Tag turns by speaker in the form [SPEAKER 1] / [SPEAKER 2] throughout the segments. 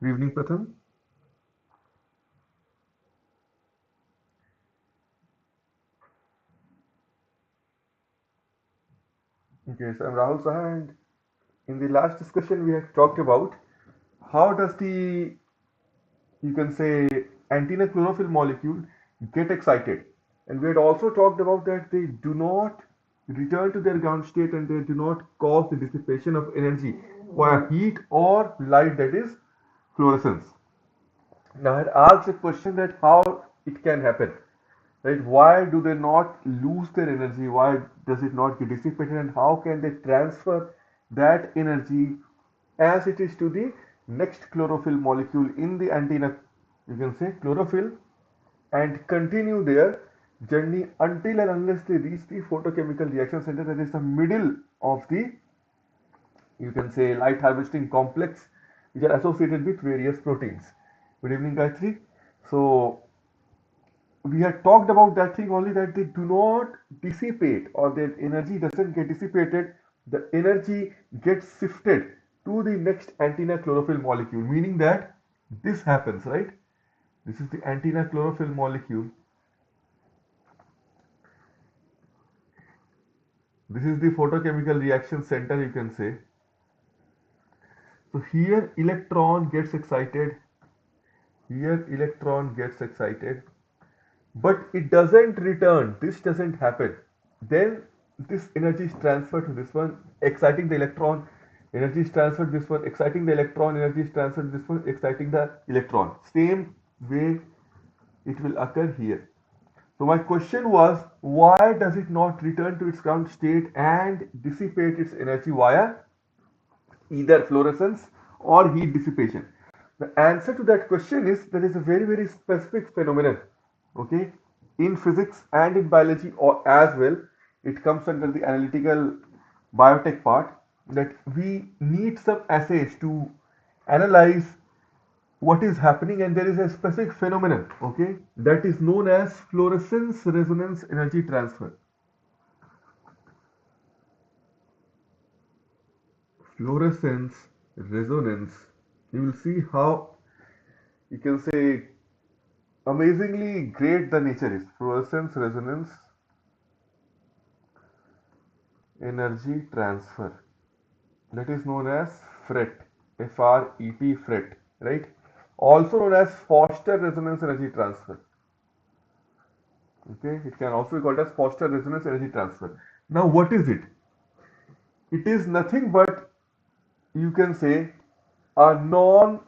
[SPEAKER 1] Good evening, Pratham. Okay, so I'm Rahul Saha, and in the last discussion we have talked about how does the, you can say, antenna chlorophyll molecule get excited, and we had also talked about that they do not return to their ground state and they do not cause the dissipation of energy via heat or light, that is fluorescence. Now I had asked the question that how it can happen, right? Why do they not lose their energy? Why does it not get dissipated? And how can they transfer that energy as it is to the next chlorophyll molecule in the antenna, you can say chlorophyll, and continue their journey until and unless they reach the photochemical reaction center, that is the middle of the, you can say, light harvesting complex, which are associated with various proteins. Good evening, Gayatri. So we had talked about that thing only, that they do not dissipate or their energy doesn't get dissipated. The energy gets shifted to the next antenna chlorophyll molecule, meaning that this happens, right? This is the antenna chlorophyll molecule. This is the photochemical reaction center, you can say. So here electron gets excited, here electron gets excited, but it doesn't return. This doesn't happen. Then this energy is transferred to this one, exciting the electron. Energy is transferred to this one, exciting the electron. Energy is transferred to this one, exciting the electron. Same way it will occur here. So my question was, why does it not return to its ground state and dissipate its energy via either fluorescence or heat dissipation? The answer to that question is there is a very, very specific phenomenon, okay, in physics and in biology or as well. It comes under the analytical biotech part, that we need some assays to analyze what is happening, and there is a specific phenomenon, okay, that is known as fluorescence resonance energy transfer. Fluorescence resonance, you will see how, you can say, amazingly great the nature is. Fluorescence resonance energy transfer, that is known as FRET, FRET, FRET, right? Also known as Foster resonance energy transfer. Okay, it can also be called as Foster resonance energy transfer. Now, what is it? It is nothing but you can say a non,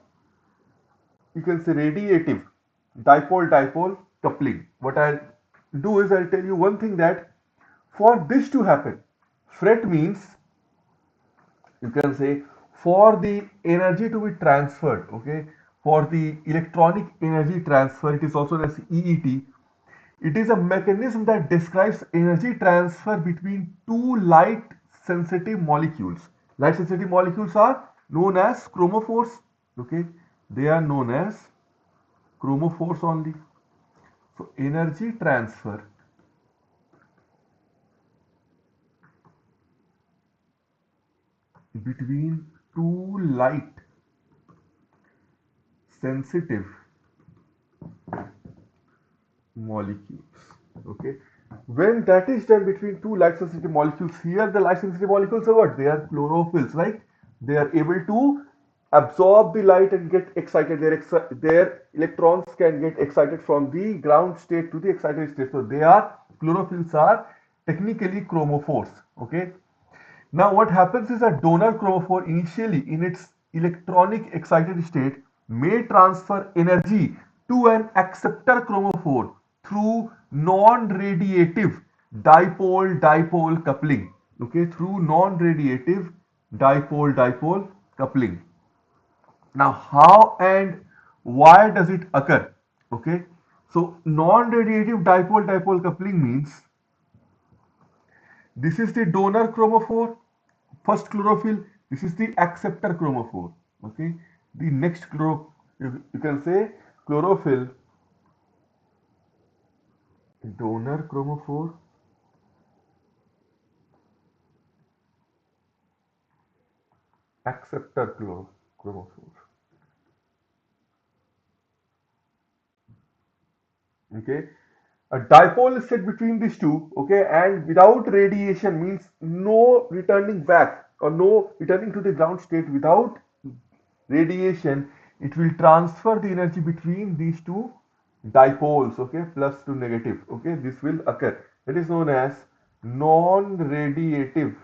[SPEAKER 1] you can say radiative dipole-dipole coupling. What I'll do is I'll tell you one thing, that for this to happen, fret means, you can say, for the energy to be transferred, okay, for the electronic energy transfer, it is also known as EET. It is a mechanism that describes energy transfer between two light sensitive molecules. Light sensitive molecules are known as chromophores, okay, they are known as chromophores only. So energy transfer between two light sensitive molecules, okay, when that is done between two light sensitive molecules, here the light sensitive molecules are what? They are chlorophylls, right? They are able to absorb the light and get excited. Their electrons can get excited from the ground state to the excited state. So they are, chlorophylls are technically chromophores, okay. Now what happens is a donor chromophore initially in its electronic excited state may transfer energy to an acceptor chromophore through non-radiative dipole-dipole coupling. Okay, through non-radiative dipole-dipole coupling. Now how and why does it occur? Okay, so non-radiative dipole-dipole coupling means this is the donor chromophore, first chlorophyll. This is the acceptor chromophore. Okay. The next you can say chlorophyll, donor chromophore, acceptor chromophore. Okay. A dipole is set between these two. Okay, and without radiation means no returning back or no returning to the ground state without radiation, it will transfer the energy between these two dipoles, okay, plus to negative, okay, this will occur. That is known as non-radiative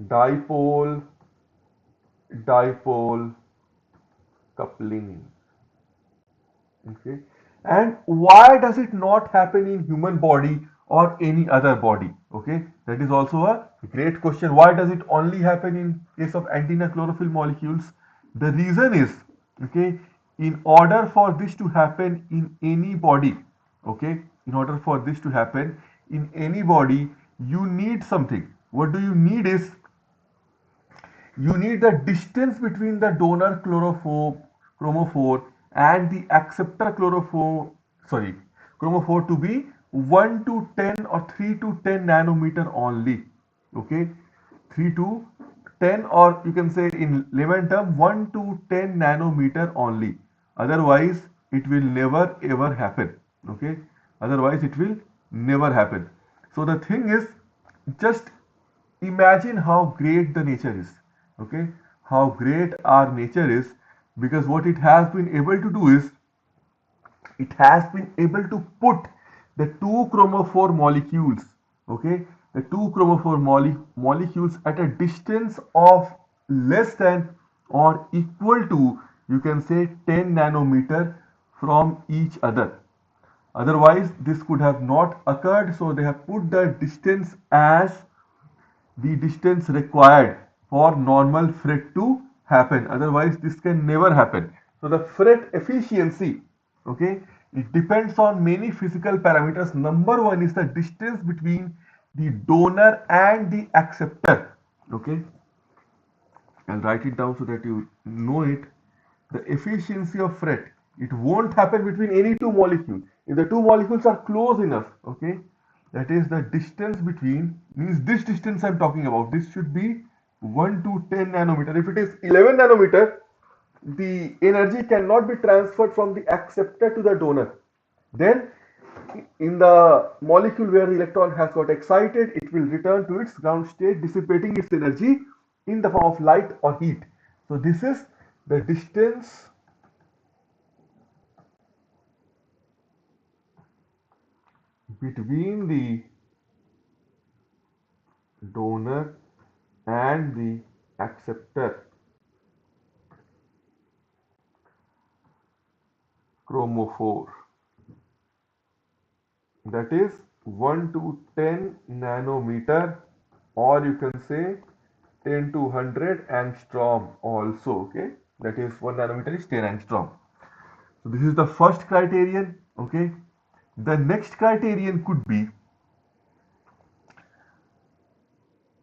[SPEAKER 1] dipole dipole coupling, okay. And why does it not happen in human body or any other body? Okay, that is also a great question. Why does it only happen in case of antenna chlorophyll molecules? The reason is, okay, in order for this to happen in any body, okay, in order for this to happen in any body, you need something. What do you need is, you need the distance between the donor chromophore and the acceptor chromophore to be 1 to 10 or 3 to 10 nanometer only. Okay, 3 to 10, or you can say in layman term 1 to 10 nanometer only. Otherwise, it will never ever happen. Okay, otherwise it will never happen. So the thing is, just imagine how great the nature is, okay, how great our nature is, because what it has been able to do is, it has been able to put the two chromophore molecules, okay, the two chromophore molecules at a distance of less than or equal to, you can say, 10 nanometer from each other. Otherwise this could have not occurred, so they have put the distance as the distance required for normal fret to happen. Otherwise, this can never happen. So the fret efficiency, okay, it depends on many physical parameters. Number one is the distance between the donor and the acceptor. Okay, I'll write it down so that you know it. The efficiency of fret, it won't happen between any two molecules. If the two molecules are close enough, okay, that is the distance between, means this distance I'm talking about, this should be 1 to 10 nanometer. If it is 11 nanometer, the energy cannot be transferred from the acceptor to the donor. Then in the molecule where the electron has got excited, it will return to its ground state, dissipating its energy in the form of light or heat. So this is the distance between the donor and the acceptor chromophore, that is 1 to 10 nanometer, or you can say 10 to 100 angstrom also. Okay, that is 1 nanometer is 10 angstrom. So this is the first criterion. Okay, the next criterion could be,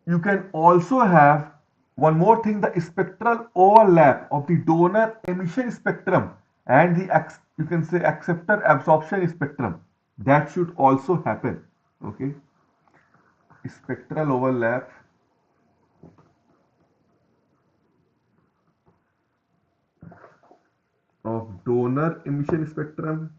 [SPEAKER 1] you can also have one more thing, the spectral overlap of the donor emission spectrum and the you can say acceptor absorption spectrum. That should also happen. Okay, spectral overlap of donor emission spectrum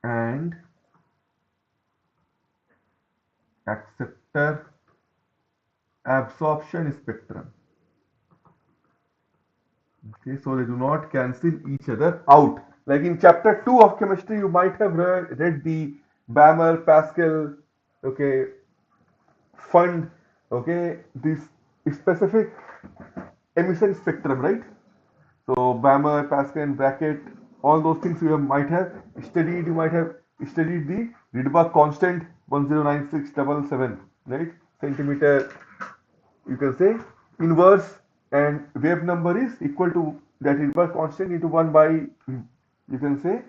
[SPEAKER 1] and acceptor absorption spectrum. Okay, so they do not cancel each other out. Like in chapter 2 of chemistry, you might have read the Balmer, Pascal, okay, fund, okay, this specific emission spectrum, right? So Balmer, Pascal, bracket, all those things you might have studied. You might have studied the Rydberg constant 109677, right? Centimeter, you can say inverse, and wave number is equal to that Rydberg constant into 1 by, you can say,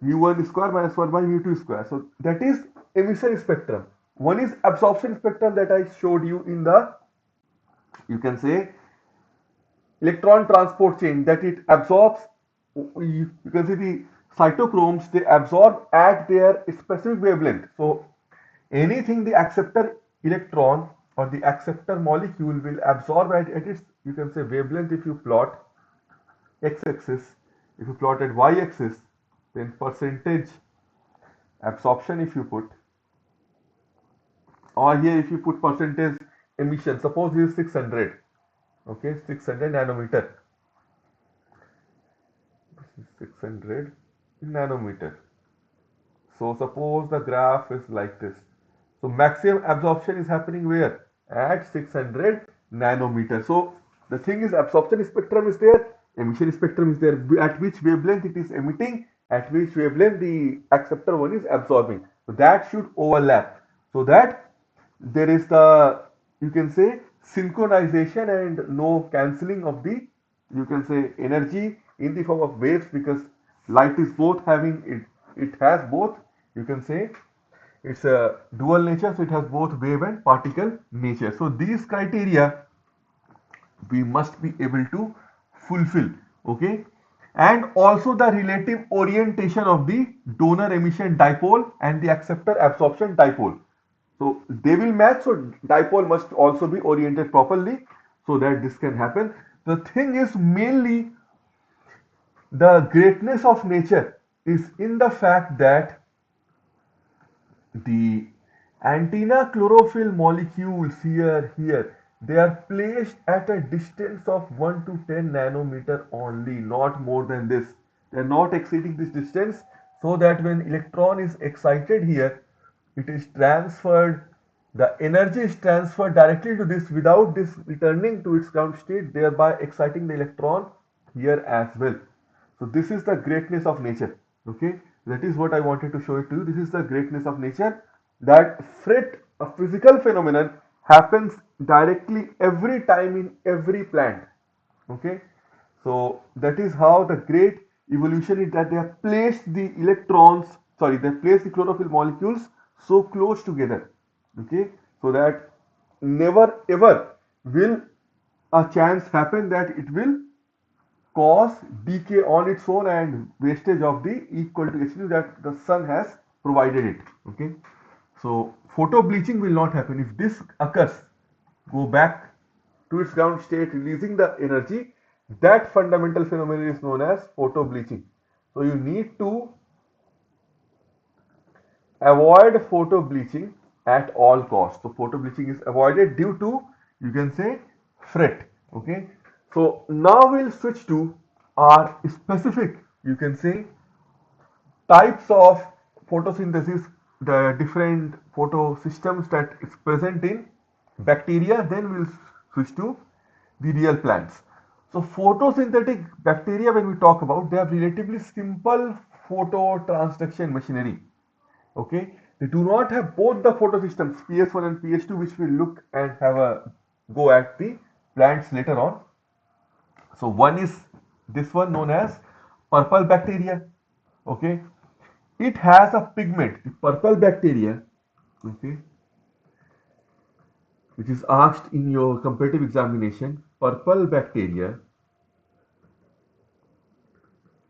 [SPEAKER 1] mu1 square minus 1 by mu2 square. So that is emission spectrum. One is absorption spectrum that I showed you in the, you can say, electron transport chain, that it absorbs, you can see the cytochromes, they absorb at their specific wavelength. So anything the acceptor electron or the acceptor molecule will absorb at its, you can say, wavelength. If you plot x-axis, if you plot at y-axis, then percentage absorption if you put, or here if you put percentage emission, suppose this is 600, okay, 600 nanometer, this is 600 nanometer. So suppose the graph is like this. So maximum absorption is happening where? At 600 nanometer. So the thing is, absorption spectrum is there, emission spectrum is there, at which wavelength it is emitting, at which wavelength the acceptor one is absorbing. So that should overlap, so that there is the, you can say, synchronization and no cancelling of the, you can say, energy in the form of waves, because light is both having it has both, you can say, it's a dual nature, so it has both wave and particle nature. So these criteria we must be able to fulfill. Okay, and also the relative orientation of the donor emission dipole and the acceptor absorption dipole, so they will match. So dipole must also be oriented properly so that this can happen. The thing is, mainly the greatness of nature is in the fact that the antenna chlorophyll molecules here, they are placed at a distance of 1 to 10 nanometer only, not more than this. They are not exceeding this distance, so that when electron is excited here, it is transferred, the energy is transferred directly to this without this returning to its ground state, thereby exciting the electron here as well. So this is the greatness of nature. Okay, that is what I wanted to show it to you. This is the greatness of nature, that fret, a physical phenomenon, happens directly every time in every plant. Okay, so that is how the great evolution is, that they have placed the electrons, sorry, they have placed the chlorophyll molecules so close together. Okay, so that never ever will a chance happen that it will cause decay on its own and wastage of the equal to h that the sun has provided it. Okay, so photo bleaching will not happen. If this occurs, go back to its ground state releasing the energy, that fundamental phenomenon is known as photo bleaching. So you need to avoid photo bleaching at all costs. So photo bleaching is avoided due to, you can say, fret. Okay, so now we'll switch to our specific, you can say, types of photosynthesis, the different photosystems that is present in bacteria, then we'll switch to the real plants. So photosynthetic bacteria, when we talk about, they have relatively simple phototransduction machinery. Okay, they do not have both the photosystems PS1 and PS2, which we'll look and have a go at the plants later on. So one is this one known as purple bacteria. Okay, it has a pigment, the purple bacteria, okay, which is asked in your comparative examination. Purple bacteria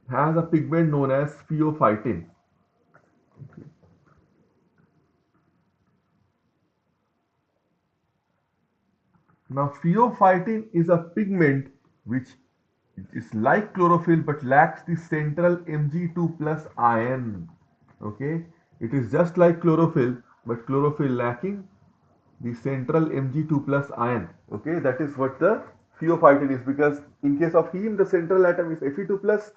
[SPEAKER 1] has a pigment known as pheophytin. Okay. Now, pheophytin is a pigment which is like chlorophyll but lacks the central Mg2 plus ion. Okay, it is just like chlorophyll but chlorophyll lacking the central Mg2 plus ion. Okay, that is what the pheophytin is, because in case of heme the central atom is Fe2 plus.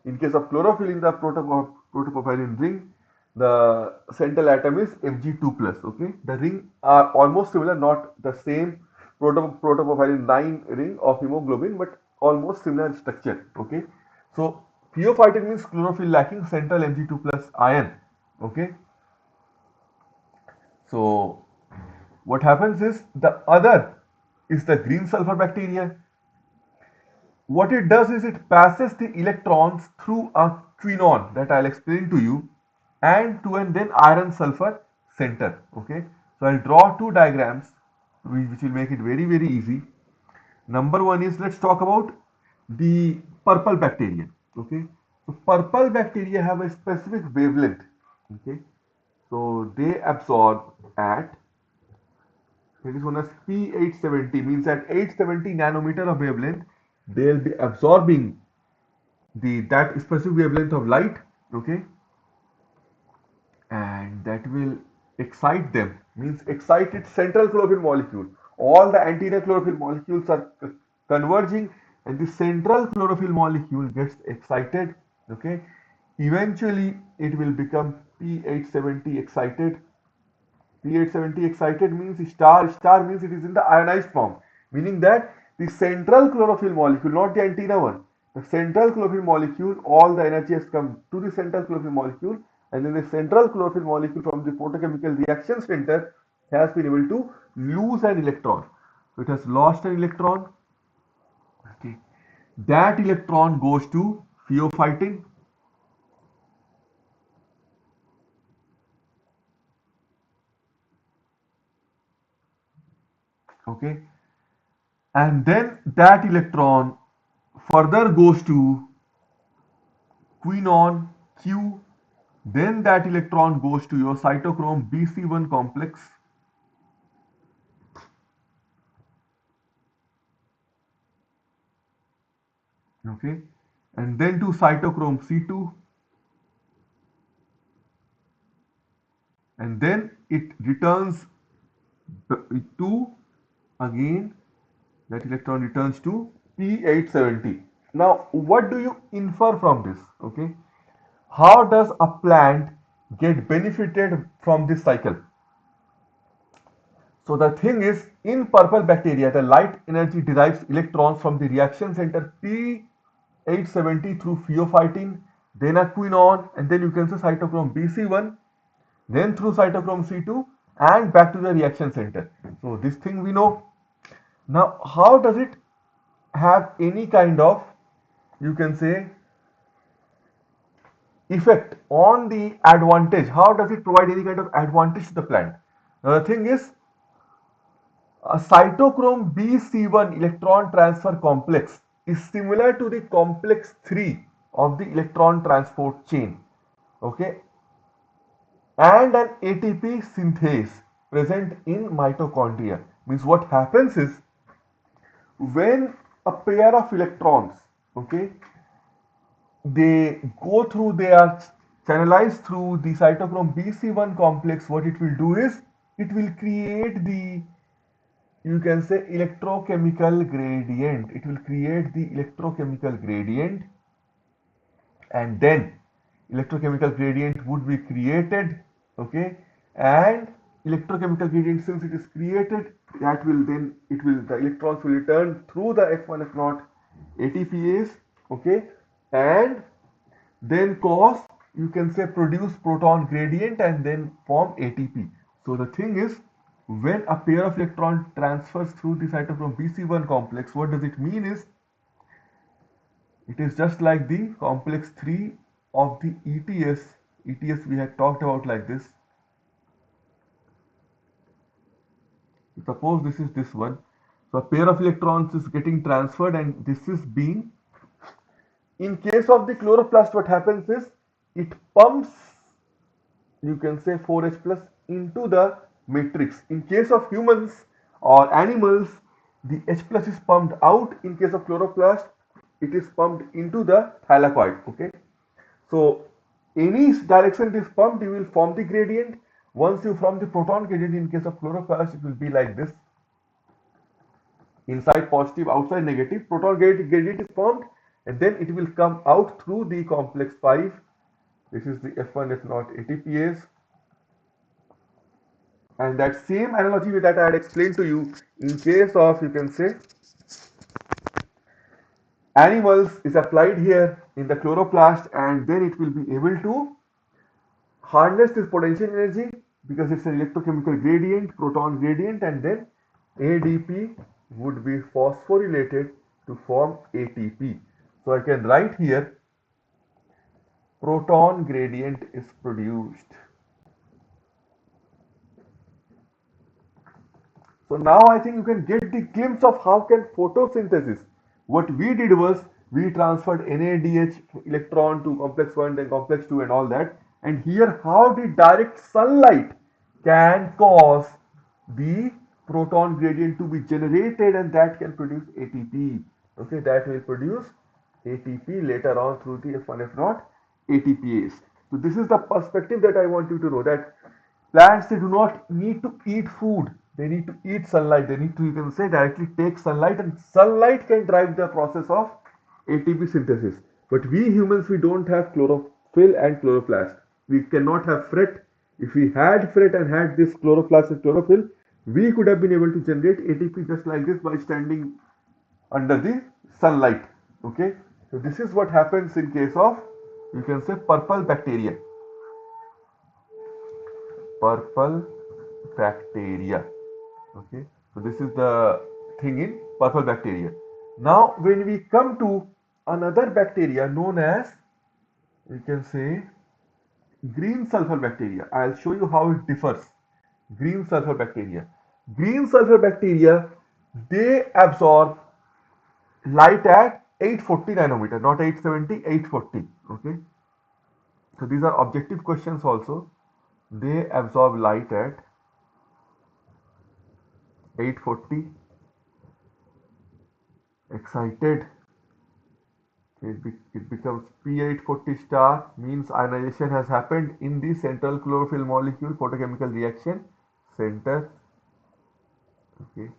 [SPEAKER 1] In case of chlorophyll in the protopropylene ring, the central atom is Mg2 plus. Okay, the ring are almost similar, not the same protopropylene 9 ring of hemoglobin, but almost similar structure. Okay, so pheophytin means chlorophyll lacking central Mg2 plus ion. Okay, so what happens is the other is the green sulfur bacteria. What it does is it passes the electrons through a quinone that I'll explain to you, and to an then iron sulfur center. Okay, so I'll draw two diagrams which will make it very easy. Number one is, let's talk about the purple bacteria. Okay, so purple bacteria have a specific wavelength. Okay, so they absorb at, it is known as P870, means at 870 nanometer of wavelength they'll be absorbing the that specific wavelength of light. Okay, and that will excite them, means excite its central chlorophyll molecule. All the anterior chlorophyll molecules are converging and the central chlorophyll molecule gets excited. Okay, eventually it will become P870 excited. P870 excited means star, star means it is in the ionized form, meaning that the central chlorophyll molecule, not the antenna one, the central chlorophyll molecule, all the energy has come to the central chlorophyll molecule, and then the central chlorophyll molecule from the photochemical reaction center has been able to lose an electron. So it has lost an electron. Okay. That electron goes to pheophytin. Okay. And then that electron further goes to quinone Q, then that electron goes to your cytochrome BC1 complex. Okay, and then to cytochrome C2, and then it returns to, again that electron returns to P870. Now what do you infer from this? Okay, how does a plant get benefited from this cycle? So the thing is, in purple bacteria, the light energy derives electrons from the reaction center P870 through pheophytin, then a quinone, and then you can say cytochrome BC1, then through cytochrome C2, and back to the reaction center. So this thing we know. Now, how does it have any kind of, you can say, effect on the advantage? How does it provide any kind of advantage to the plant? Now, the thing is, a cytochrome BC1 electron transfer complex is similar to the complex 3 of the electron transport chain. Okay, and an ATP synthase present in mitochondria. Means what happens is, when a pair of electrons, okay, they go through, they are channelized through the cytochrome BC1 complex, what it will do is it will create the, you can say, electrochemical gradient. It will create the electrochemical gradient, and then electrochemical gradient would be created, okay, and electrochemical gradient, since it is created, that will then the electrons will return through the F1 F0 ATPase, okay, and then cause, you can say, produce proton gradient and then form ATP. So the thing is, when a pair of electron transfers through the cytochrome BC1 complex, what does it mean is, it is just like the complex 3 of the ETS we had talked about like this. Suppose this is this one. So a pair of electrons is getting transferred and this is being, in case of the chloroplast, what happens is it pumps, you can say, 4H plus into the matrix. In case of humans or animals, the H plus is pumped out. In case of chloroplast, it is pumped into the thylakoid. Okay. So any direction it is pumped, you will form the gradient. Once you form the proton gradient, in case of chloroplast, it will be like this. Inside positive, outside negative. Proton gradient is formed and then it will come out through the complex 5. This is the F1 F0 ATPase. And that same analogy that I had explained to you, in case of, you can say, animals, is applied here in the chloroplast, and then it will be able to harness this potential energy because it's an electrochemical gradient, proton gradient, and then ADP would be phosphorylated to form ATP. So I can write here proton gradient is produced. So now I think you can get the glimpse of how can photosynthesis. What we did was we transferred NADH electron to complex 1, then complex 2 and all that. And here how the direct sunlight can cause the proton gradient to be generated and that can produce ATP. Okay, that will produce ATP later on through the F1 F0 ATPase. So this is the perspective that I want you to know, that plants, they do not need to eat food. They need to eat sunlight. They need to, you can say, directly take sunlight, and sunlight can drive the process of ATP synthesis. But we humans, we don't have chlorophyll and chloroplast. We cannot have fret. If we had fret and had this chloroplast and chlorophyll, we could have been able to generate ATP just like this by standing under the sunlight. Okay. So this is what happens in case of, you can say, purple bacteria. Purple bacteria. Okay, so this is the thing in purple bacteria. Now when we come to another bacteria known as, you can say, green sulfur bacteria, I'll show you how it differs. Green sulfur bacteria, they absorb light at 840 nanometer, not 870, 840. Okay, so these are objective questions also. They absorb light at 840. Excited, it becomes P840 star, means ionization has happened in the central chlorophyll molecule, photochemical reaction center. Okay,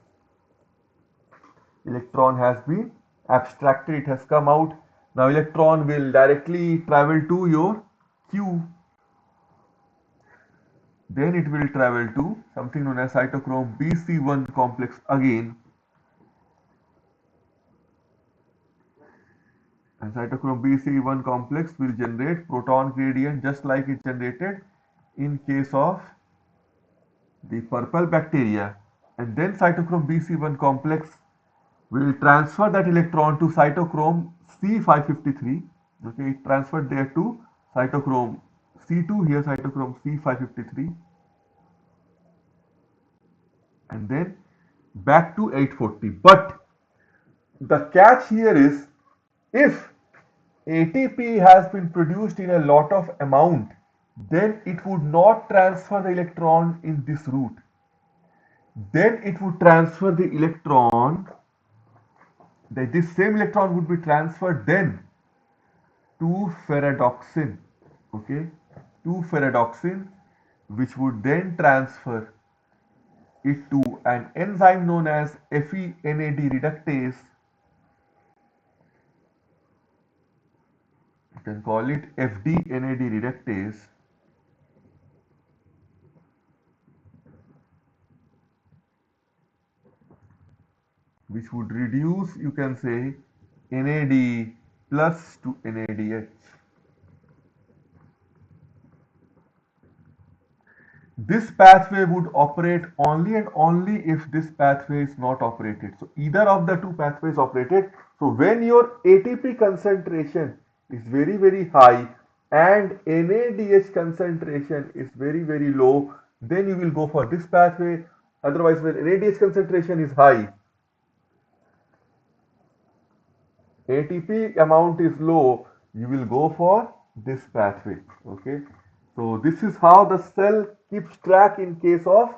[SPEAKER 1] electron has been abstracted, it has come out. Now electron will directly travel to your Q, then it will travel to something known as cytochrome BC1 complex again, and cytochrome BC1 complex will generate proton gradient just like it generated in case of the purple bacteria, and then cytochrome BC1 complex will transfer that electron to cytochrome C553. Okay, it transferred there to cytochrome C2, here cytochrome C553, and then back to 840. But the catch here is, if ATP has been produced in a lot of amount, then it would not transfer the electron in this route. Then it would transfer the electron, this same electron would be transferred then to ferredoxin. Okay, to ferredoxin, which would then transfer it to an enzyme known as FeNAD reductase. can call it FD-NAD reductase, which would reduce, you can say, NAD plus to NADH. This pathway would operate only and only if this pathway is not operated. So either of the two pathways operated. So when your ATP concentration is very, very high and NADH concentration is very, very low, then you will go for this pathway. Otherwise, when NADH concentration is high, ATP amount is low, you will go for this pathway. Okay. So this is how the cell keeps track in case of,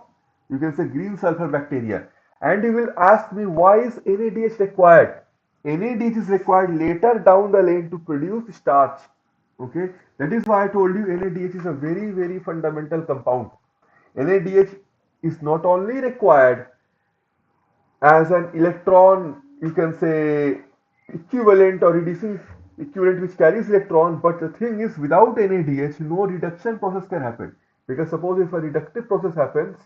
[SPEAKER 1] you can say, green sulfur bacteria. And you will ask me, why is NADH required? NADH is required later down the lane to produce starch. Okay. That is why I told you NADH is a very, very fundamental compound. NADH is not only required as an electron, you can say, equivalent or reducing equivalent which carries electron, but the thing is, without NADH no reduction process can happen, because suppose if a reductive process happens,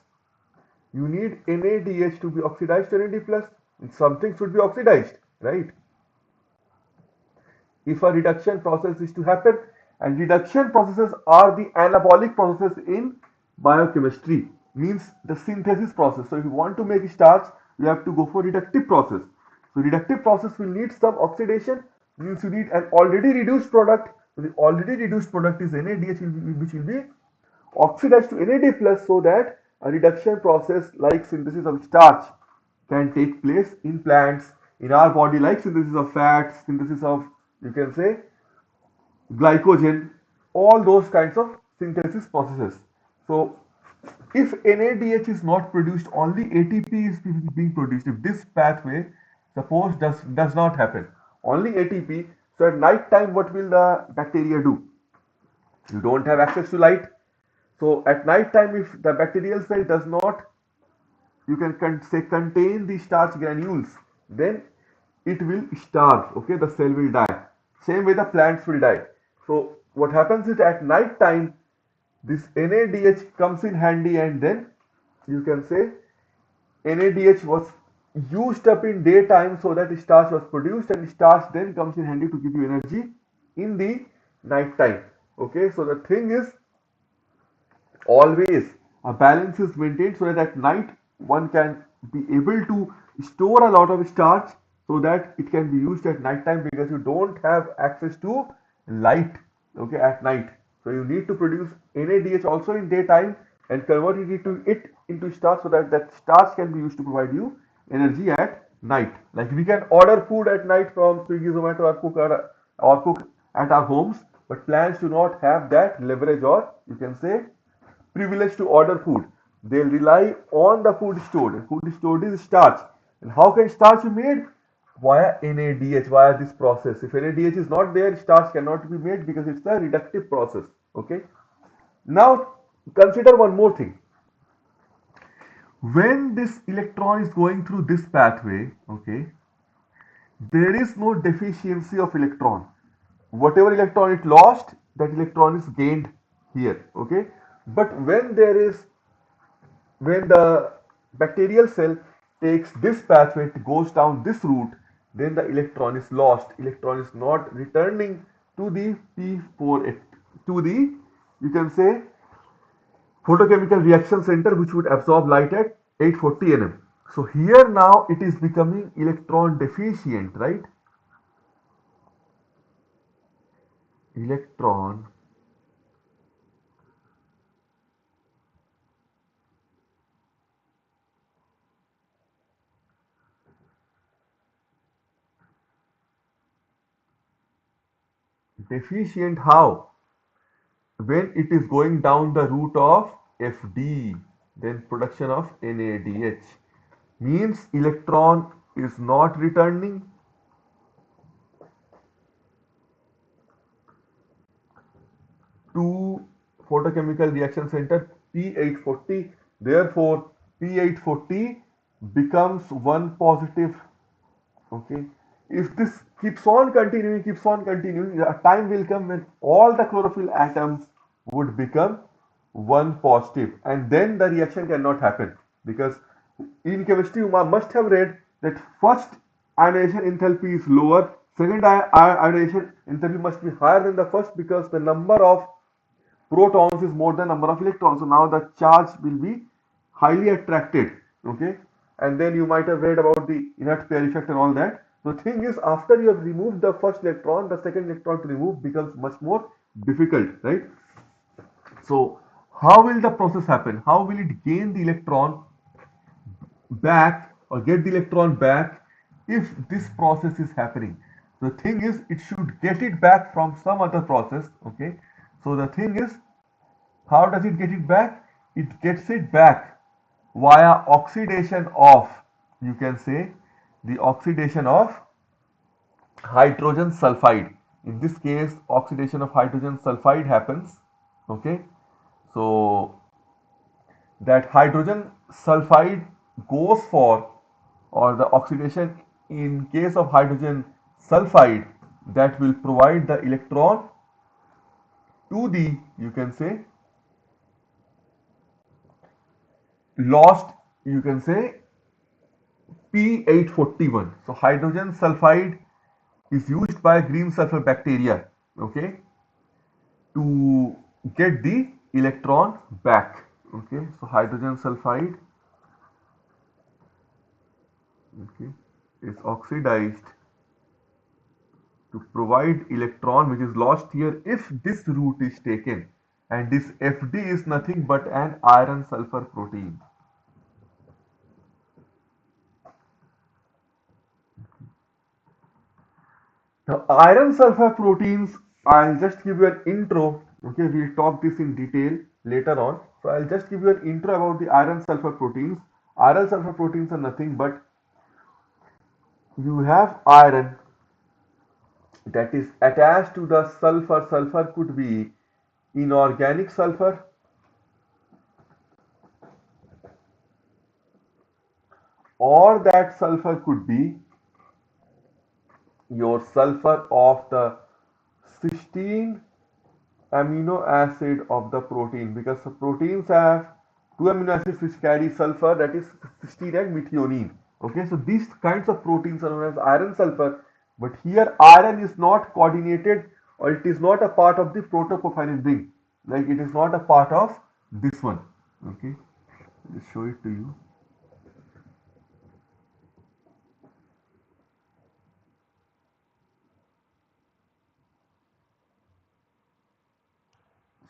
[SPEAKER 1] you need NADH to be oxidized to NAD plus, something should be oxidized, right? If a reduction process is to happen, and reduction processes are the anabolic processes in biochemistry, means the synthesis process. So if you want to make starch, you have to go for reductive process. So reductive process will need some oxidation, means you need an already reduced product. So the already reduced product is NADH, which will be oxidized to NAD plus, so that a reduction process like synthesis of starch can take place in plants, in our body, like synthesis of fats, synthesis of, you can say, glycogen, all those kinds of synthesis processes. So if NADH is not produced, only ATP is being produced. If this pathway, suppose, does not happen, only ATP, so at night time what will the bacteria do? You don't have access to light. So at night time, if the bacterial cell does not, you can say, contain the starch granules, then it will starve. Okay, the cell will die. Same way the plants will die. So what happens is, at night time this NADH comes in handy, and then you can say NADH was used up in daytime so that starch was produced, and starch then comes in handy to give you energy in the night time. Okay, so the thing is, always a balance is maintained so that at night one can be able to store a lot of starch so that it can be used at night time, because you don't have access to light, okay, at night. So you need to produce NADH also in daytime and convert it into starch, so that that starch can be used to provide you energy at night. Like we can order food at night from Swiggy, Zomato, or cook at our homes, but plants do not have that leverage, or you can say privilege, to order food. They'll rely on the food stored. And food stored is starch. And how can starch be made? Via NADH, via this process. If NADH is not there, starch cannot be made, because it's a reductive process. Okay. Now consider one more thing. When this electron is going through this pathway, okay, there is no deficiency of electron. Whatever electron it lost, that electron is gained here. Okay. But when the bacterial cell takes this pathway, it goes down this route, then the electron is lost. Electron is not returning to the P4, to the, you can say, photochemical reaction center, which would absorb light at 840 nm. So here now it is becoming electron deficient, right? Electron deficient how? When it is going down the route of FD, then production of NADH, means electron is not returning to photochemical reaction center P840. Therefore P840 becomes 1 positive. Okay, if this keeps on continuing, a time will come when all the chlorophyll atoms would become one positive, and then the reaction cannot happen. Because in chemistry, you must have read that first ionization enthalpy is lower, second ionization enthalpy must be higher than the first because the number of protons is more than number of electrons. So now the charge will be highly attracted. Okay, and then you might have read about the inert pair effect and all that. The thing is, after you have removed the first electron, the second electron to remove becomes much more difficult, right? So how will the process happen? How will it gain the electron back or get the electron back if this process is happening? The thing is, it should get it back from some other process. Okay, so the thing is, how does it get it back? It gets it back via oxidation of, you can say, the oxidation of hydrogen sulfide. In this case, oxidation of hydrogen sulfide happens. Okay, so that hydrogen sulfide goes for, or the oxidation in case of hydrogen sulfide, that will provide the electron to the, you can say, lost, you can say, P841. So hydrogen sulfide is used by green sulfur bacteria, okay, to get the electron back. Okay, so hydrogen sulfide, okay, is oxidized to provide electron which is lost here if this route is taken, and this FD is nothing but an iron sulfur protein. Now, iron sulfur proteins, I'll just give you an intro. Okay, we'll talk this in detail later on. So I'll just give you an intro about the iron sulfur proteins. Iron sulfur proteins are nothing but, you have iron that is attached to the sulfur. Sulfur could be inorganic sulfur, or that sulfur could be your sulfur of the cysteine amino acid of the protein, because the proteins have two amino acids which carry sulfur, that is cysteine and methionine. Okay, so these kinds of proteins are known as iron sulfur, but here iron is not coordinated, or it is not a part of the protoporphyrin ring, like it is not a part of this one. Okay, just show it to you.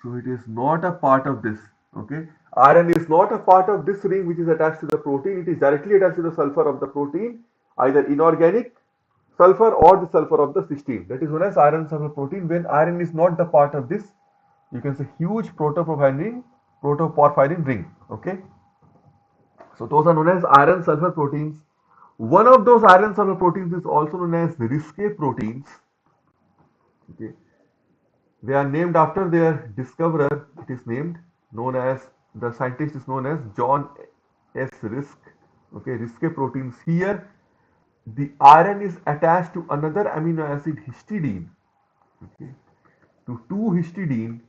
[SPEAKER 1] So it is not a part of this. Okay, iron is not a part of this ring which is attached to the protein. It is directly attached to the sulfur of the protein, either inorganic sulfur or the sulfur of the cysteine. That is known as iron sulfur protein. When iron is not the part of this, you can say huge protoporphyrin ring. Okay, so those are known as iron sulfur proteins. One of those iron sulfur proteins is also known as risque proteins. Okay, they are named after their discoverer. It is named, known as, the scientist is known as John S. Risk. Okay, risque proteins. Here, the iron is attached to another amino acid, histidine. Okay, to 2-histidine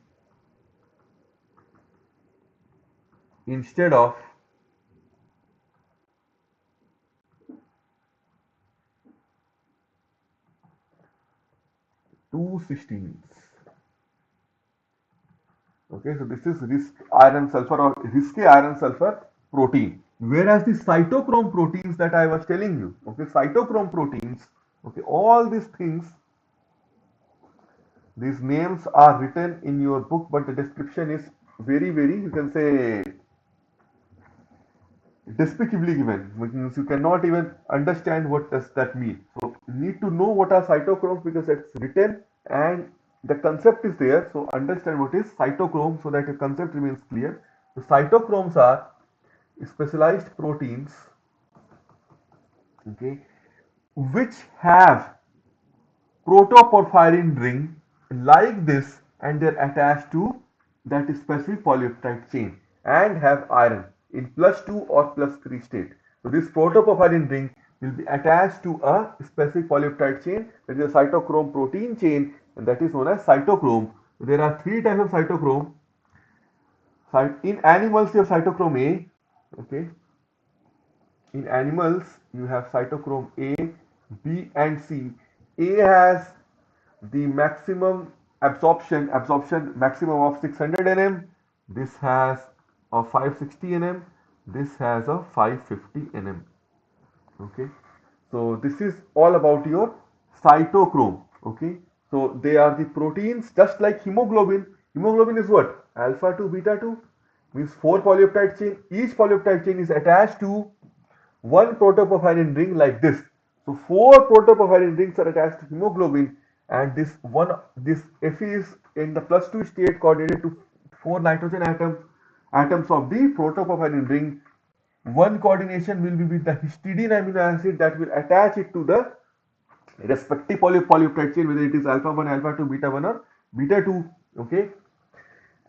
[SPEAKER 1] instead of 2 cysteines. Okay, so this is risk iron sulfur or risque iron sulfur protein. Whereas the cytochrome proteins that I was telling you, okay, cytochrome proteins, okay, all these things, these names are written in your book, but the description is very, very, you can say, despicably given. Which means you cannot even understand what does that mean. So you need to know what are cytochromes because it's written and the concept is there. So understand what is cytochrome so that the concept remains clear. The cytochromes are specialized proteins, okay, which have protoporphyrin ring like this, and they're attached to that specific polypeptide chain and have iron in +2 or +3 state. So this protoporphyrin ring will be attached to a specific polypeptide chain, that is a cytochrome protein chain, and that is known as cytochrome. There are three types of cytochrome. In animals, you have cytochrome A. Okay. In animals, you have cytochrome A, B, and C. A has the maximum absorption maximum of 600 nm. This has a 560 nm. This has a 550 nm. Okay, so this is all about your cytochrome. Okay, so they are the proteins just like hemoglobin. Hemoglobin is what? Alpha 2 beta 2, means 4 polypeptide chain. Each polypeptide chain is attached to one protoporphyrin ring like this. So 4 protoporphyrin rings are attached to hemoglobin, and this Fe is in the +2 state coordinated to 4 nitrogen atoms of the protoporphyrin ring. One coordination will be with the histidine amino acid that will attach it to the respective polypeptide chain, whether it is alpha 1, alpha 2, beta 1, or beta 2. Okay,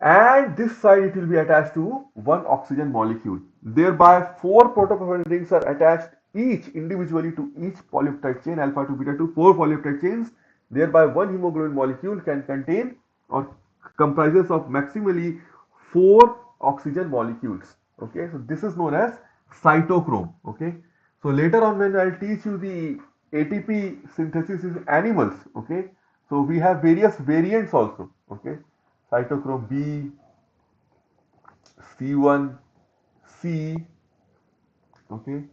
[SPEAKER 1] and this side it will be attached to one oxygen molecule. Thereby, 4 protoporphyrin rings are attached each individually to each polypeptide chain, alpha 2, beta 2, 4 polypeptide chains. Thereby, one hemoglobin molecule can contain or comprises of maximally 4 oxygen molecules. Okay, so this is known as cytochrome. Okay, so later on when I'll teach you the ATP synthesis in animals, okay, so we have various variants also. Okay, cytochrome B, C1, C, okay,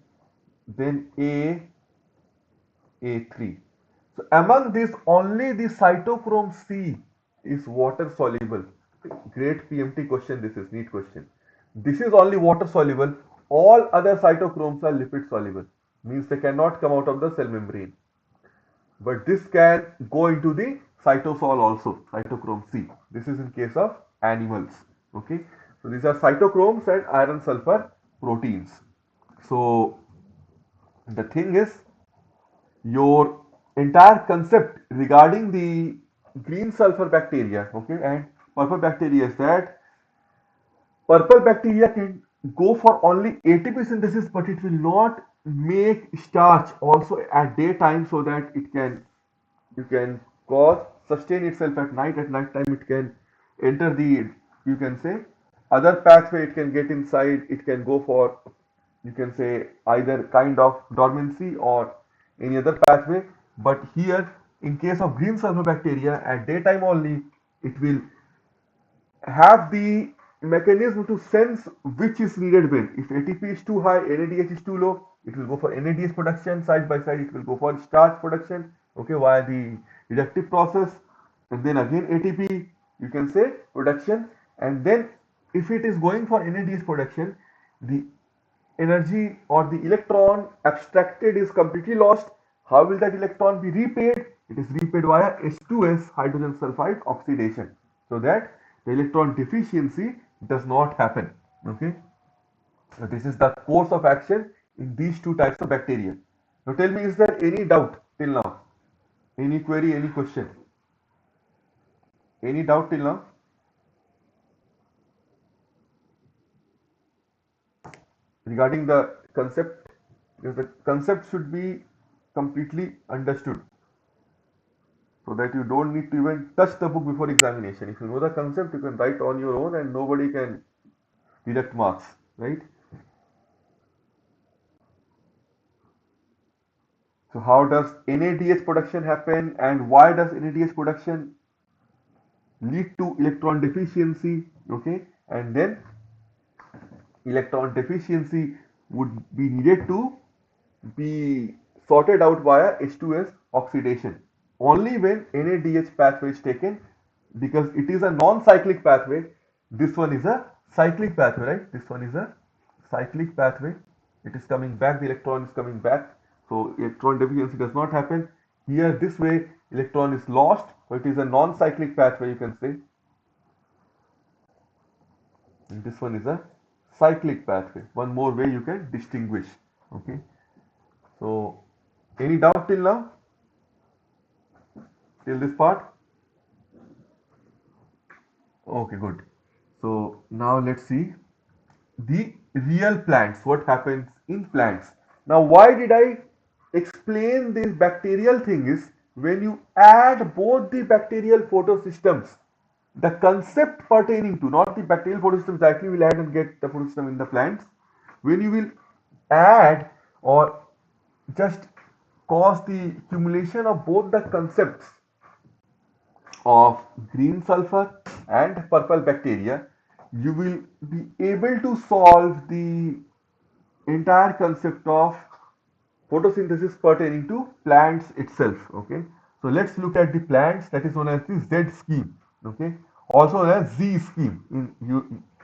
[SPEAKER 1] then A3. So among these, only the cytochrome C is water soluble. Great PMT question, this is neat question. This is only water soluble. All other cytochromes are lipid soluble, means they cannot come out of the cell membrane. But this can go into the cytosol also, cytochrome C. This is in case of animals. Okay, so these are cytochromes and iron sulfur proteins. So the thing is, your entire concept regarding the green sulfur bacteria, okay, and purple bacteria is that purple bacteria can go for only ATP synthesis, but it will not make starch also at daytime, so that it can you can cause sustain itself at night. At night time it can enter the, you can say, other pathway. It can get inside, it can go for, you can say, either kind of dormancy or any other pathway. But here in case of green sulfur bacteria, at daytime only it will have the mechanism to sense which is needed when. If ATP is too high, NADH is too low, it will go for NADH production. Side by side, it will go for starch production, okay, via the reductive process. And then again ATP, you can say, production. And then if it is going for NADH production, the energy or the electron abstracted is completely lost. How will that electron be repaid? It is repaid via H2S, hydrogen sulfide oxidation, so that the electron deficiency does not happen. Okay, so this is the course of action in these two types of bacteria. Now tell me, is there any doubt till now? Any query, any question? Any doubt till now? Regarding the concept, because the concept should be completely understood, so that you don't need to even touch the book before examination. If you know the concept, you can write on your own and nobody can deduct marks, right? So how does NADH production happen, and why does NADH production lead to electron deficiency? Okay, and then electron deficiency would be needed to be sorted out via H2S oxidation only when NADH pathway is taken, because it is a non-cyclic pathway. This one is a cyclic pathway, right? This one is a cyclic pathway. It is coming back, the electron is coming back, so electron deficiency does not happen. Here this way electron is lost, so it is a non-cyclic pathway, you can say. And this one is a cyclic pathway. One more way you can distinguish. Okay, so any doubt till now, till this part? Okay, good. So now let's see the real plants, what happens in plants. Now why did I explain this bacterial thing is when you add both the bacterial photosystems, the concept pertaining to, not the bacterial photosystem exactly, we'll add and get the photosystem in the plants. When you will add or just cause the accumulation of both the concepts of green sulfur and purple bacteria, you will be able to solve the entire concept of photosynthesis pertaining to plants itself. Okay, so let's look at the plants, that is known as the Z scheme. Okay, also known as Z scheme in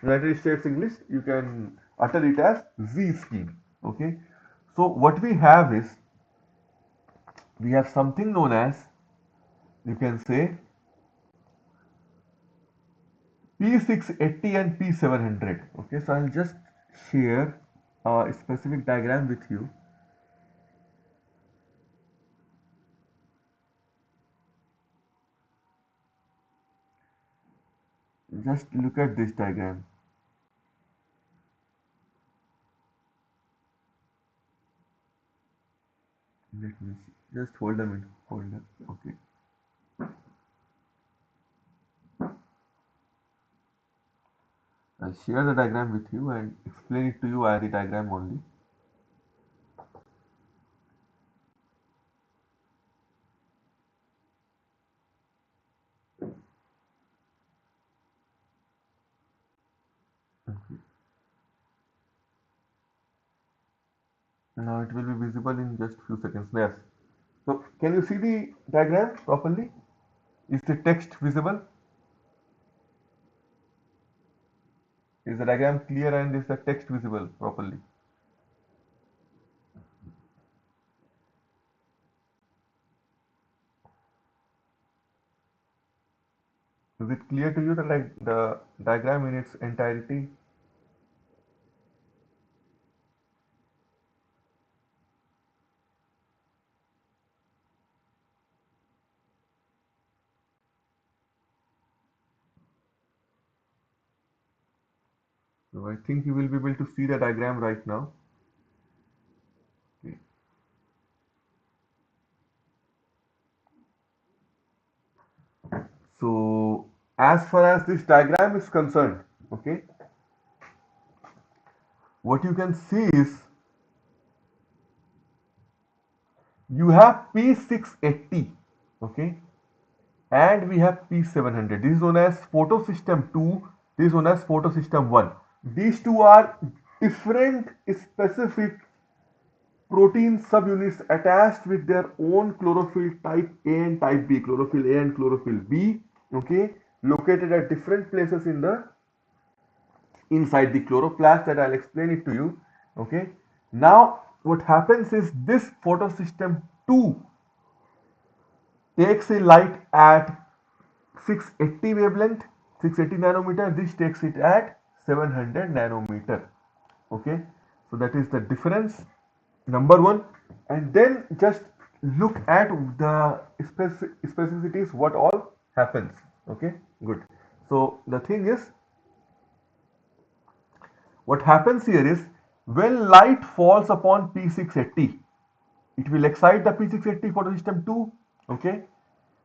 [SPEAKER 1] United States English, you can utter it as Z scheme. Okay, so what we have is we have something known as, you can say, P680 and P700. Okay, so I'll just share a specific diagram with you. Just look at this diagram. Let me see. Just hold a minute. Hold on. Okay. I'll share the diagram with you and explain it to you via the diagram only. Okay. Now it will be visible in just few seconds. Yes. So can you see the diagram properly? Is the text visible? Is the diagram clear and is the text visible properly? Is it clear to you that like the diagram in its entirety? So I think you will be able to see the diagram right now. Okay. So as far as this diagram is concerned, okay, what you can see is you have P680, okay, and we have P700. This is known as photosystem 2, this is known as photosystem 1. These two are different specific protein subunits attached with their own chlorophyll type A and type B, chlorophyll A and chlorophyll B, okay, located at different places in the inside the chloroplast, that I'll explain it to you. Okay, now what happens is this photosystem 2 takes a light at 680 wavelength, 680 nanometer. This takes it at 700 nanometer. Okay, so that is the difference, number one. And then just look at the specificities, what all happens. Okay, good. So the thing is, what happens here is when light falls upon P680, it will excite the P680 photosystem 2. Okay,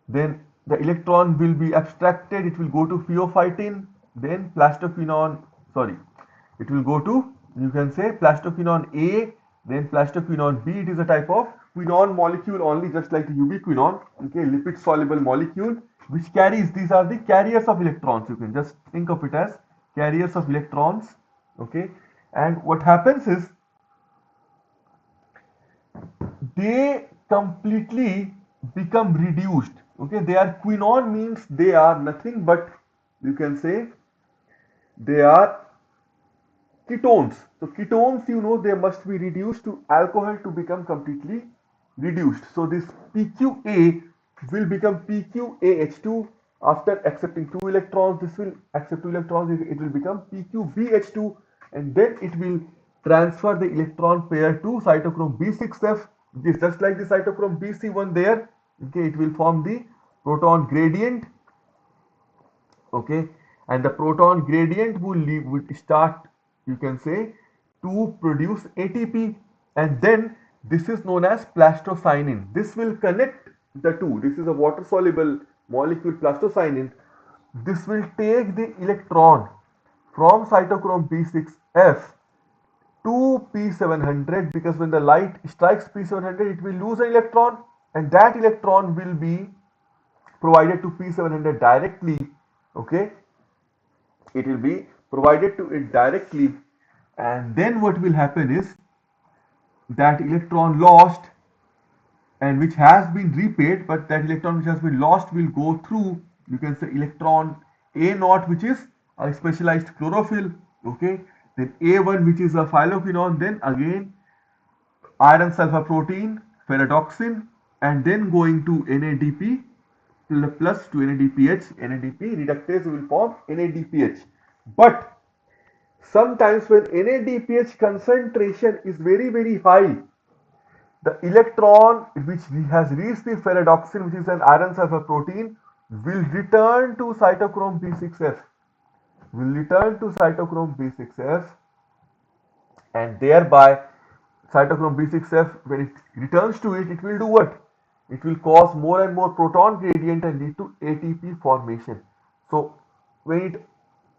[SPEAKER 1] then the electron will be abstracted, it will go to pheophytin, then plastoquinone, sorry, it will go to, you can say, plastoquinone A, then plastoquinone B. It is a type of quinone molecule only, just like the ubiquinone, okay, lipid soluble molecule which carries, these are the carriers of electrons, you can just think of it as carriers of electrons. Okay, and what happens is they completely become reduced. Okay, they are quinone, means they are nothing but, you can say, they are ketones. So ketones, you know, they must be reduced to alcohol to become completely reduced. So this PQA will become PQAH2 after accepting 2 electrons. This will accept 2 electrons, it will become PQBH2, and then it will transfer the electron pair to cytochrome B6F. This just like the cytochrome BC1 there. Okay, it will form the proton gradient. Okay, and the proton gradient would start, you can say, to produce ATP, and then This is known as plastocyanin. This will connect the two. This is a water soluble molecule plastocyanin. This will take the electron from cytochrome B6F to P700, because when the light strikes P700 it will lose an electron, and that electron will be provided to P700 directly. Okay, it will be provided to it directly, and then what will happen is that electron lost and which has been repaid, but that electron which has been lost will go through, you can say, electron A naught, which is a specialized chlorophyll. Okay, then A1, which is a phyloquinone, then again iron sulfur protein, ferredoxin, and then going to NADP plus to NADPH. NADP reductase will form NADPH. But sometimes when NADPH concentration is very high, the electron which has reached the ferredoxin, which is an iron sulfur protein, will return to cytochrome B6F, and thereby cytochrome B6F, when it returns to it, it will do what? It will cause more and more proton gradient and lead to ATP formation. So when it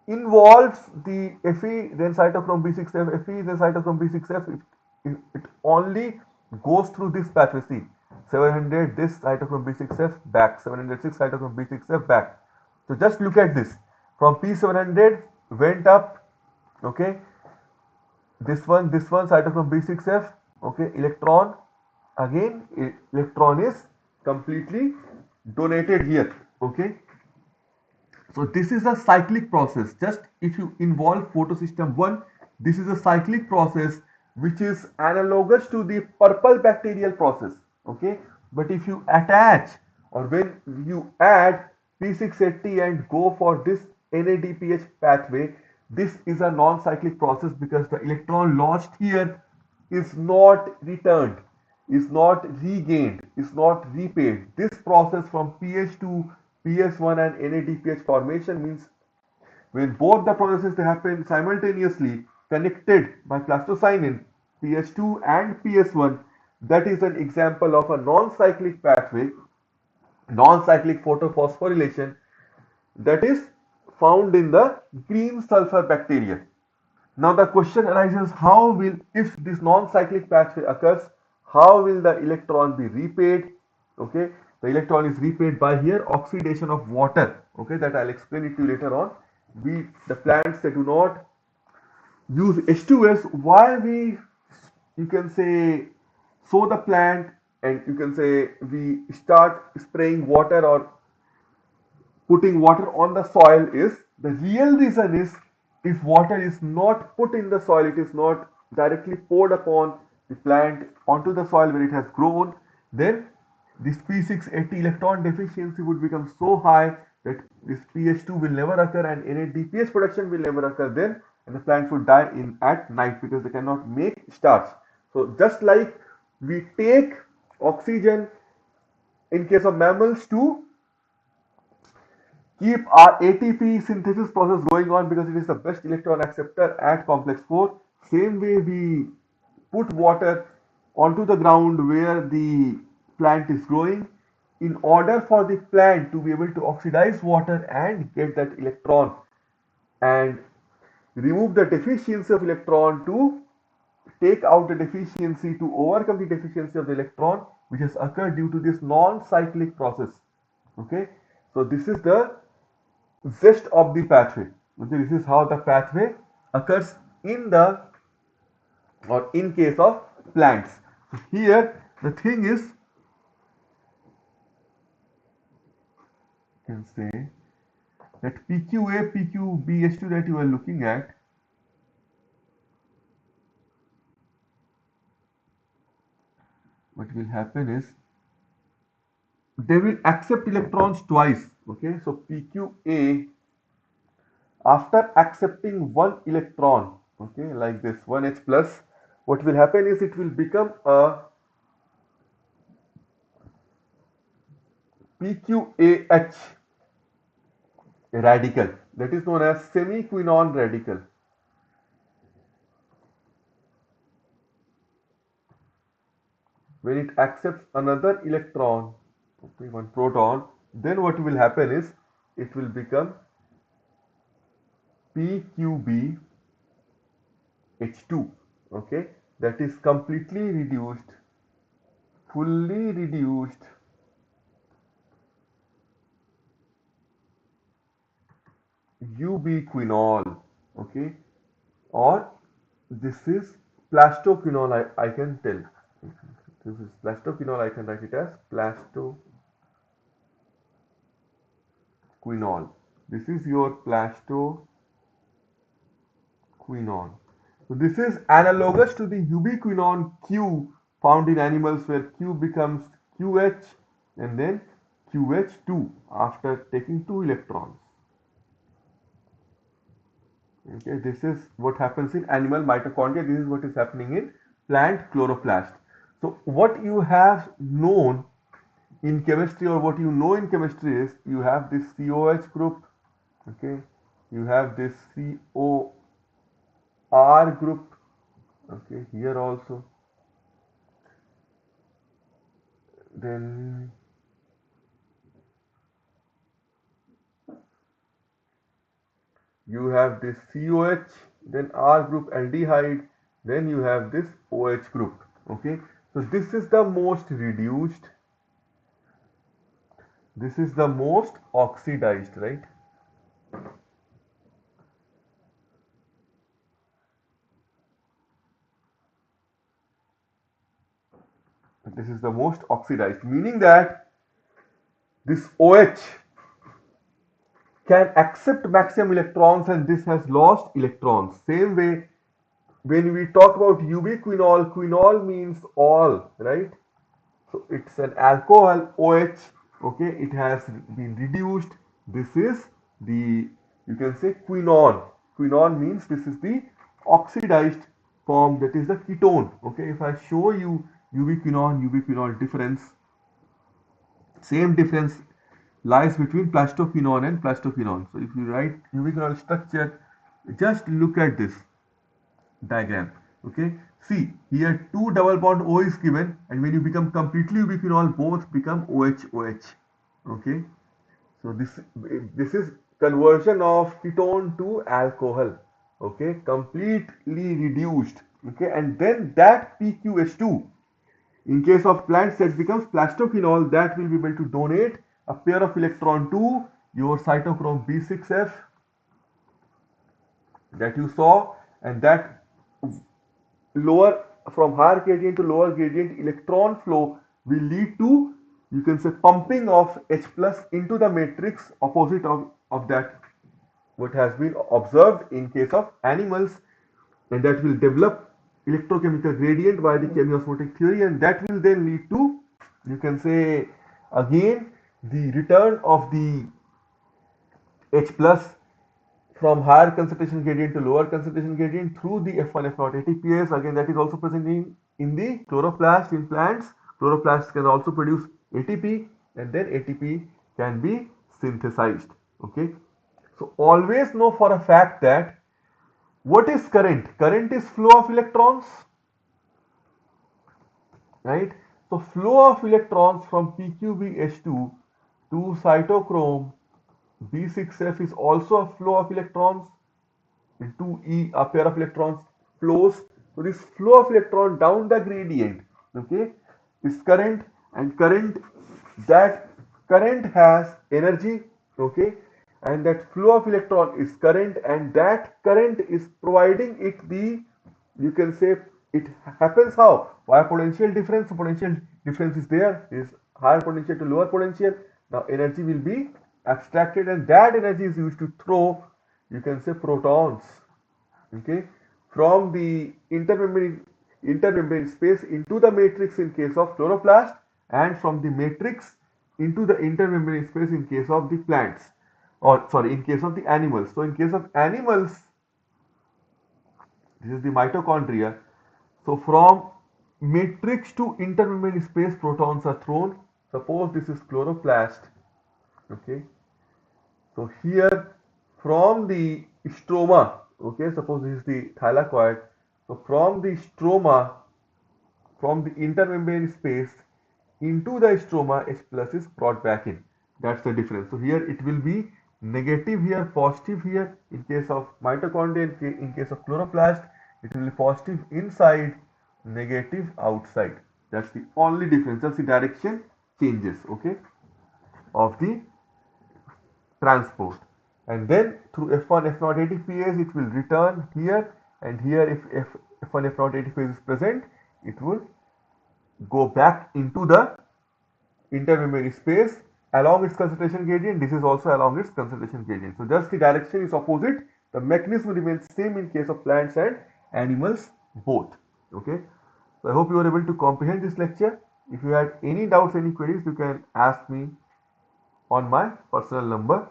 [SPEAKER 1] involves the Fe, then cytochrome B6F, Fe, then cytochrome B6F, it only goes through this pathway. See, 700 this cytochrome B6F back, 706 cytochrome B6F back. So just look at this. From P700 went up, okay, this one cytochrome B6F, okay, electron, again electron is completely donated here. Okay, so this is a cyclic process. Just if you involve photosystem 1, this is a cyclic process which is analogous to the purple bacterial process. Okay, but if you attach or when you add P680 and go for this NADPH pathway, this is a non-cyclic process because the electron lost here is not returned, is not regained, is not repaid. This process from pH2, PS1 and NADPH formation means when both the processes they happen simultaneously connected by plastocyanin, PS2 and PS1, that is an example of a non-cyclic pathway, non-cyclic photophosphorylation, that is found in the green sulfur bacteria. Now the question arises, how will, if this non-cyclic pathway occurs, how will the electron be repaid? Okay, the electron is repaid by here oxidation of water. Okay, that I'll explain it to you later on. The plants, they do not use H2S. Why we, you can say, sow the plant and you can say we start spraying water or putting water on the soil is, the real reason is, if water is not put in the soil, it is not directly poured upon the plant onto the soil where it has grown, then this P680 electron deficiency would become so high that this pH2 will never occur and NADPH production will never occur then, and the plant would die in at night because they cannot make starch. So just like we take oxygen in case of mammals to keep our ATP synthesis process going on because it is the best electron acceptor at complex 4. Same way we put water onto the ground where the plant is growing in order for the plant to be able to oxidize water and get that electron and remove the deficiency of electron, to take out the deficiency, to overcome the deficiency of the electron which has occurred due to this non-cyclic process. Okay, so this is the zest of the pathway. Okay, this is how the pathway occurs in the, or in case of plants. So here the thing is, you can say that PQA, PQBH2 that you are looking at, what will happen is they will accept electrons twice. Okay, so PQA, after accepting one electron, okay, like this 1H plus, what will happen is it will become a PQAH radical, that is known as semiquinone radical. when it accepts another electron, okay, one proton, then what will happen is it will become PQBH2, okay, that is completely reduced, fully reduced ubiquinol, okay, or this is plastoquinol, I can tell. This is plastoquinol, I can write it as plastoquinol. This is your plastoquinol. So this is analogous to the ubiquinone Q found in animals where Q becomes QH and then QH2 after taking two electrons. Okay, this is what happens in animal mitochondria. This is what is happening in plant chloroplast. So what you have known in chemistry, or what you know in chemistry, is you have this COH group, okay, you have this COR group, okay, here also, then you have this COH, then R group aldehyde, then you have this OH group, okay. So this is the most reduced, this is the most oxidized, right? This is the most oxidized, meaning that this OH can accept maximum electrons and this has lost electrons. Same way, when we talk about ubiquinol, quinol means all, right? So it's an alcohol OH, okay, it has been reduced. This is the, you can say quinone. Quinone means this is the oxidized form, that is the ketone. Okay, if I show you ubiquinone, ubiquinol difference, same difference lies between plastoquinone and plastoquinone. So if you write ubiquinol structure, just look at this diagram. Okay, see here two double bond O is given, and when you become completely ubiquinol, both become OH. Okay, so this is conversion of ketone to alcohol. Okay, completely reduced. Okay, and then that PQH2, in case of plant cells, becomes plastoquinol, that will be able to donate a pair of electron to your cytochrome B6F that you saw, and that lower, from higher gradient to lower gradient electron flow will lead to, you can say, pumping of H plus into the matrix, opposite of that what has been observed in case of animals, and that will develop electrochemical gradient by the chemiosmotic theory, and that will then lead to, you can say, again the return of the H plus from higher concentration gradient to lower concentration gradient through the F1 F0 ATPase. Again, that is also present in the chloroplast in plants. Chloroplasts can also produce ATP, and then ATP can be synthesized. Okay, so always know for a fact that what is current? Current is flow of electrons, right? So flow of electrons from PQBH2 to cytochrome B6F is also a flow of electrons. In 2e, a pair of electrons flows. So this flow of electron down the gradient, okay, is current, and that current has energy, okay, and that flow of electron is current, and that current is providing it the, you can say, it happens how? Via potential difference. So potential difference is there, is higher potential to lower potential. Now energy will be abstracted, and that energy is used to throw, you can say, protons, okay, from the intermembrane space into the matrix in case of chloroplast, and from the matrix into the intermembrane space in case of the plants, or sorry, in case of the animals. So in case of animals, this is the mitochondria. So from matrix to intermembrane space, protons are thrown. Suppose this is chloroplast, okay. So here from the stroma, okay, suppose this is the thylakoid. So from the stroma, from the intermembrane space into the stroma, H plus is brought back in. That's the difference. So here it will be negative here, positive here. In case of mitochondria, in case of chloroplast, it will be positive inside, negative outside. That's the only difference. Just the direction changes, okay, of the transport. And then through F1 F0 ATPase, it will return here, and here if F1 F0 ATPase is present, it will go back into the intermembrane space along its concentration gradient. This is also along its concentration gradient. So just the direction is opposite. The mechanism remains same in case of plants and animals both. Okay. So I hope you were able to comprehend this lecture. If you had any doubts, any queries, you can ask me on my personal number.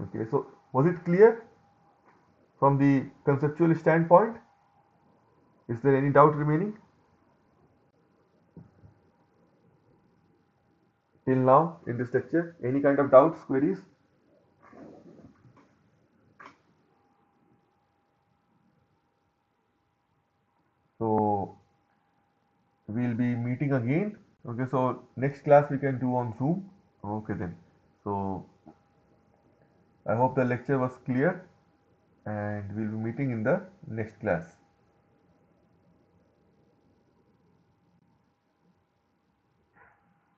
[SPEAKER 1] Okay. So was it clear from the conceptual standpoint? Is there any doubt remaining till now in this lecture? Any kind of doubts, queries? So we'll be meeting again. Okay, so next class we can do on Zoom. Okay then. So I hope the lecture was clear and we'll be meeting in the next class.